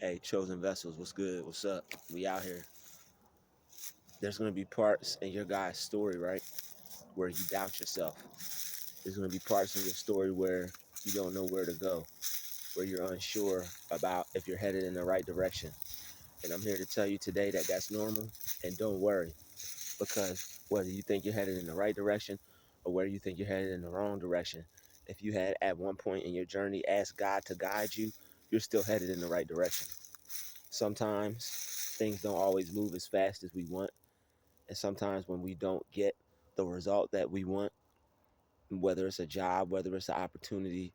Hey, chosen vessels, what's good? What's up? We out here. There's gonna be parts in your guy's story, right, where you doubt yourself. There's gonna be parts in your story where you don't know where to go, where you're unsure about if you're headed in the right direction. And I'm here to tell you today that that's normal, and don't worry, because whether you think you're headed in the right direction or whether you think you're headed in the wrong direction, if you had at one point in your journey asked God to guide you, you're still headed in the right direction. Sometimes things don't always move as fast as we want. And sometimes when we don't get the result that we want, whether it's a job, whether it's an opportunity,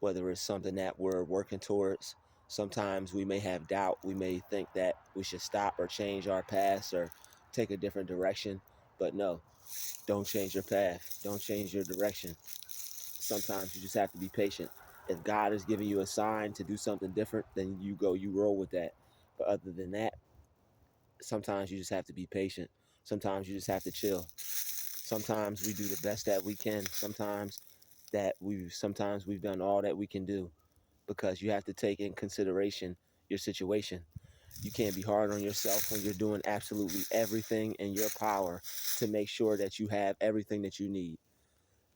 whether it's something that we're working towards, sometimes we may have doubt. We may think that we should stop or change our paths or take a different direction. But no, don't change your path. Don't change your direction. Sometimes you just have to be patient. If God is giving you a sign to do something different, then you go, you roll with that. But other than that, sometimes you just have to be patient. Sometimes you just have to chill. Sometimes we do the best that we can. Sometimes we've done all that we can do, because you have to take in consideration your situation. You can't be hard on yourself when you're doing absolutely everything in your power to make sure that you have everything that you need.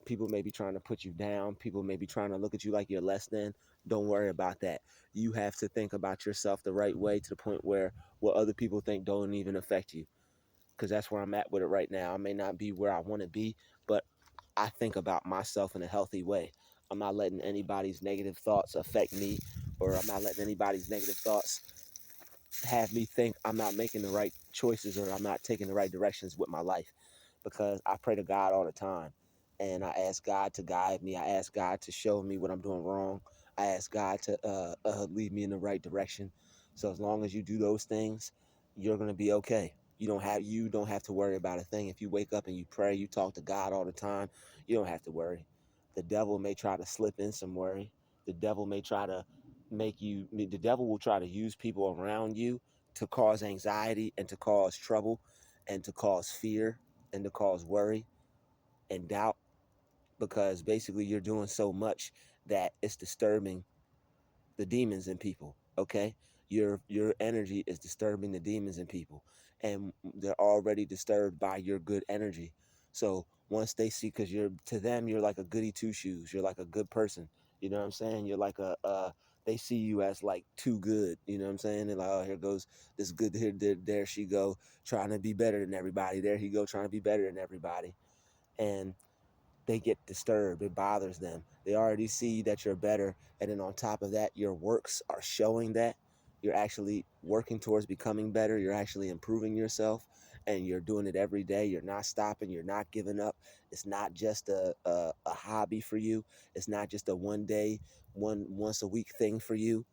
People may be trying to put you down. People may be trying to look at you like you're less than. Don't worry about that. You have to think about yourself the right way, to the point where what other people think don't even affect you, because that's where I'm at with it right now. I may not be where I want to be, but I think about myself in a healthy way. I'm not letting anybody's negative thoughts affect me, or I'm not letting anybody's negative thoughts have me think I'm not making the right choices or I'm not taking the right directions with my life, because I pray to God all the time, and I ask God to guide me. I ask God to show me what I'm doing wrong. I ask God to lead me in the right direction. So as long as you do those things, you're gonna be okay. You don't have to worry about a thing. If you wake up and you pray, you talk to God all the time, you don't have to worry. The devil may try to slip in some worry. The devil may try to the devil will try to use people around you to cause anxiety and to cause trouble and to cause fear and to cause worry and doubt, because basically you're doing so much that it's disturbing the demons in people. Okay, your energy is disturbing the demons in people, and they're already disturbed by your good energy. So once they see, because you're to them, you're like a goody two shoes. You're like a good person. You know what I'm saying? You're like they see you as like too good. You know what I'm saying? They're like, oh, here goes this good. Here, there she go, trying to be better than everybody. There he go, trying to be better than everybody. And they get disturbed. It bothers them. They already see that you're better. And then on top of that, your works are showing that you're actually working towards becoming better. You're actually improving yourself, and you're doing it every day. You're not stopping. You're not giving up. It's not just a hobby for you. It's not just a one day, once a week thing for you.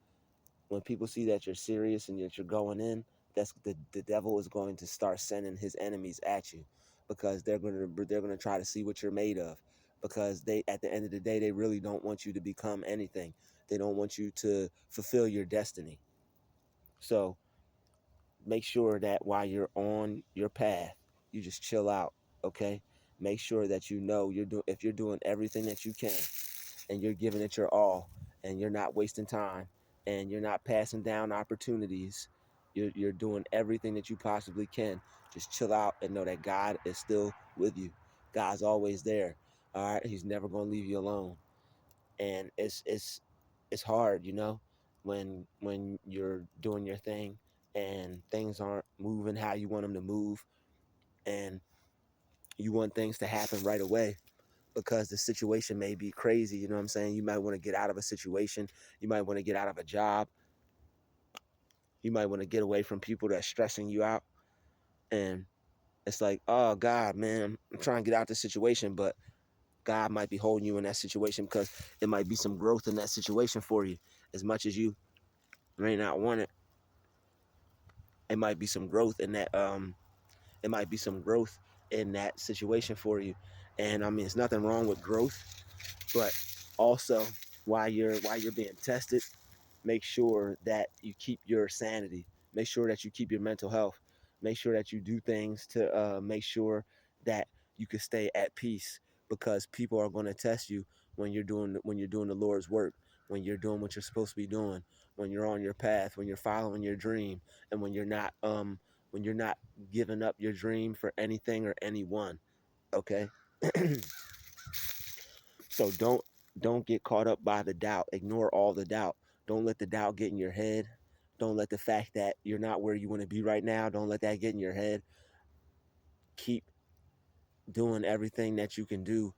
When people see that you're serious and that you're going in, that's the devil is going to start sending his enemies at you, because they're gonna try to see what you're made of, because they, at the end of the day, they really don't want you to become anything. They don't want you to fulfill your destiny. So make sure that while you're on your path, you just chill out. Okay, make sure that you know you're doing if you're doing everything that you can, and you're giving it your all, and you're not wasting time, and you're not passing down opportunities. You're doing everything that you possibly can. Just chill out and know that God is still with you. God's always there. All right, He's never gonna leave you alone. And it's hard, when you're doing your thing and things aren't moving how you want them to move, and you want things to happen right away, because the situation may be crazy. You know what I'm saying? You might want to get out of a situation. You might want to get out of a job. You might want to get away from people that's stressing you out. And it's like, oh, God, man, I'm trying to get out of this situation. But God might be holding you in that situation, because it might be some growth in that situation for you. As much as you may not want it, it might be some growth in that. It might be some growth in that situation for you. And I mean, it's nothing wrong with growth, but also while you're being tested, make sure that you keep your sanity. Make sure that you keep your mental health. Make sure that you do things to make sure that you can stay at peace, because people are going to test you when you're doing the Lord's work, when you're doing what you're supposed to be doing, when you're on your path, when you're following your dream, and when you're not giving up your dream for anything or anyone. Okay. So don't get caught up by the doubt. Ignore all the doubt. Don't let the doubt get in your head. Don't let the fact that you're not where you want to be right now, don't let that get in your head. Keep doing everything that you can do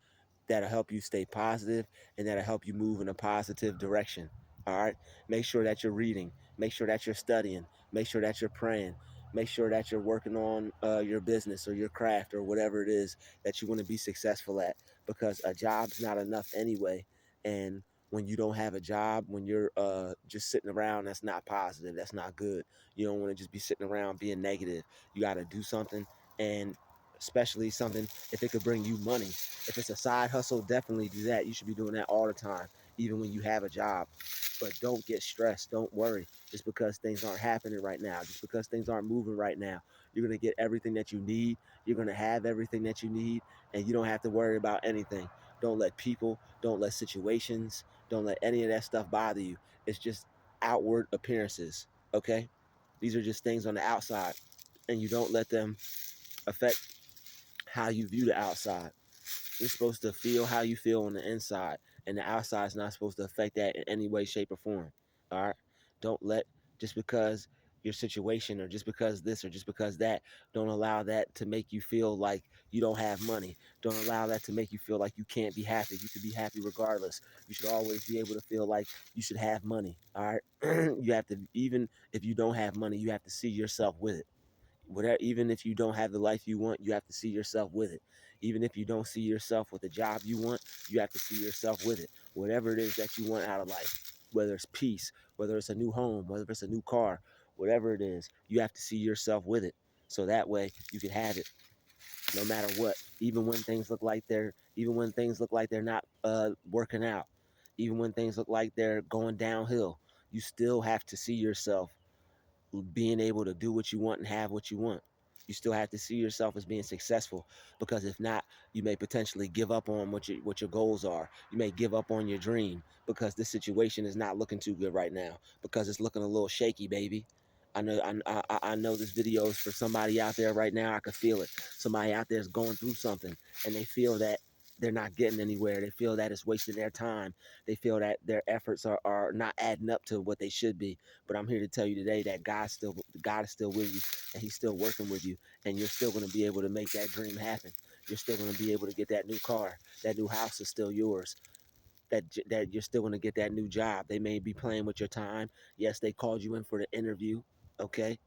that'll help you stay positive and that'll help you move in a positive direction. All right. Make sure that you're reading. Make sure that you're studying. Make sure that you're praying. Make sure that you're working on your business or your craft or whatever it is that you want to be successful at, because a job's not enough anyway. And when you don't have a job, when you're just sitting around, that's not positive. That's not good. You don't want to just be sitting around being negative. You got to do something, and especially something if it could bring you money. If it's a side hustle, definitely do that. You should be doing that all the time, even when you have a job. But don't get stressed. Don't worry. Just because things aren't happening right now, just because things aren't moving right now, you're going to get everything that you need. You're going to have everything that you need, and you don't have to worry about anything. Don't let people, don't let situations, don't let any of that stuff bother you. It's just outward appearances, okay? These are just things on the outside, and you don't let them affect how you view the outside. You're supposed to feel how you feel on the inside, and the outside is not supposed to affect that in any way, shape, or form. All right? Don't let, just because your situation or just because this or just because that, don't allow that to make you feel like you don't have money. Don't allow that to make you feel like you can't be happy. You can be happy regardless. You should always be able to feel like you should have money. All right? You have to, even if you don't have money, you have to see yourself with it. Whatever, even if you don't have the life you want, you have to see yourself with it. Even if you don't see yourself with the job you want, you have to see yourself with it. Whatever it is that you want out of life, whether it's peace, whether it's a new home, whether it's a new car, whatever it is, you have to see yourself with it. So that way you can have it no matter what. Even when things look like they're not working out, even when things look like they're going downhill, you still have to see yourself being able to do what you want and have what you want. You still have to see yourself as being successful, because if not, you may potentially give up on what your goals are. You may give up on your dream because this situation is not looking too good right now, because it's looking a little shaky, baby. I know this video is for somebody out there right now. I could feel it. Somebody out there is going through something, and they feel that they're not getting anywhere. They feel that it's wasting their time. They feel that their efforts are not adding up to what they should be. But I'm here to tell you today that God is still with you, and He's still working with you, and you're still going to be able to make that dream happen. You're still going to be able to get that new car. That new house is still yours. That you're still going to get that new job. They may be playing with your time. Yes, they called you in for the interview. Okay,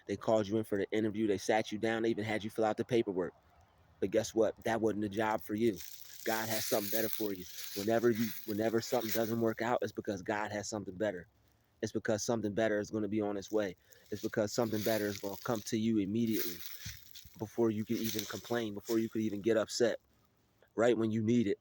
they called you in for the interview. They sat you down. They even had you fill out the paperwork. But guess what? That wasn't the job for you. God has something better for you. Whenever something doesn't work out, it's because God has something better. It's because something better is going to be on its way. It's because something better is going to come to you immediately, before you can even complain, before you could even get upset. Right when you need it,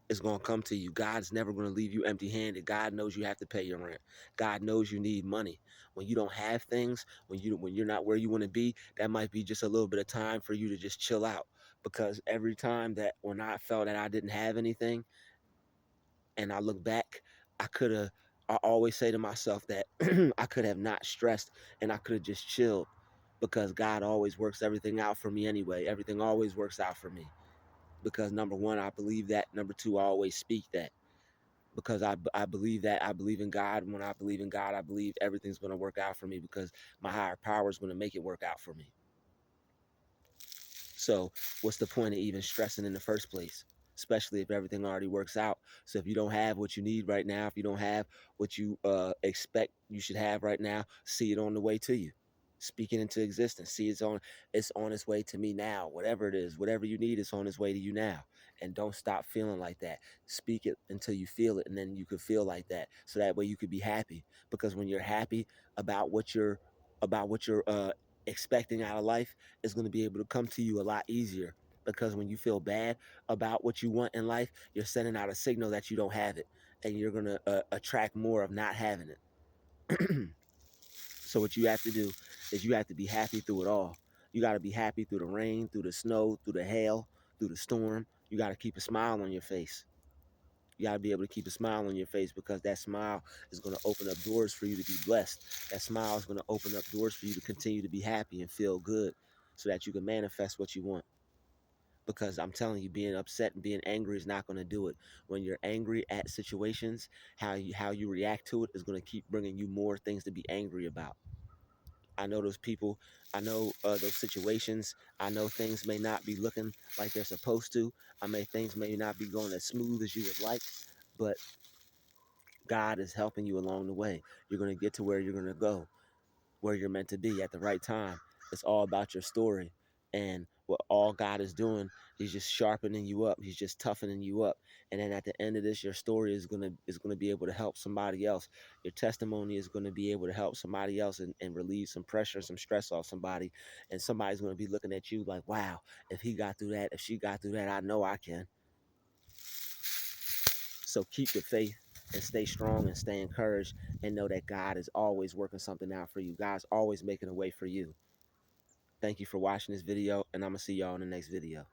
it's going to come to you. God's never going to leave you empty handed. God knows you have to pay your rent. God knows you need money. When you don't have things, when you're not where you want to be, that might be just a little bit of time for you to just chill out. Because every time that when I felt that I didn't have anything, and I look back, I could have. I always say to myself that I could have not stressed, and I could have just chilled, because God always works everything out for me anyway. Everything always works out for me, because number one, I believe that. Number two, I always speak that, because I believe that. I believe in God. When I believe in God, I believe everything's going to work out for me, because my higher power is going to make it work out for me. So what's the point of even stressing in the first place? Especially if everything already works out. So if you don't have what you need right now, if you don't have what you expect you should have right now, see it on the way to you. Speak it into existence. See it's on its way to me now. Whatever it is, whatever you need, it's on its way to you now. And don't stop feeling like that. Speak it until you feel it, and then you could feel like that. So that way you could be happy. Because when you're happy about what you're expecting out of life, is going to be able to come to you a lot easier. Because when you feel bad about what you want in life, you're sending out a signal that you don't have it, and you're going to attract more of not having it. So what you have to do is you have to be happy through it all. You got to be happy through the rain, through the snow, through the hail, through the storm. You got to keep a smile on your face. You got to be able to keep a smile on your face, because that smile is going to open up doors for you to be blessed. That smile is going to open up doors for you to continue to be happy and feel good, so that you can manifest what you want. Because I'm telling you, being upset and being angry is not going to do it. When you're angry at situations, how you react to it is going to keep bringing you more things to be angry about. I know those people, I know those situations. I know things may not be looking like they're supposed to. Things may not be going as smooth as you would like, but God is helping you along the way. You're going to get to where you're going to go, where you're meant to be at the right time. It's all about your story. And what all God is doing, He's just sharpening you up. He's just toughening you up. And then at the end of this, your story is gonna be able to help somebody else. Your testimony is gonna be able to help somebody else, and relieve some pressure, some stress off somebody. And somebody's gonna be looking at you like, wow, if he got through that, if she got through that, I know I can. So keep the faith and stay strong and stay encouraged, and know that God is always working something out for you. God's always making a way for you. Thank you for watching this video, and I'm going to see y'all in the next video.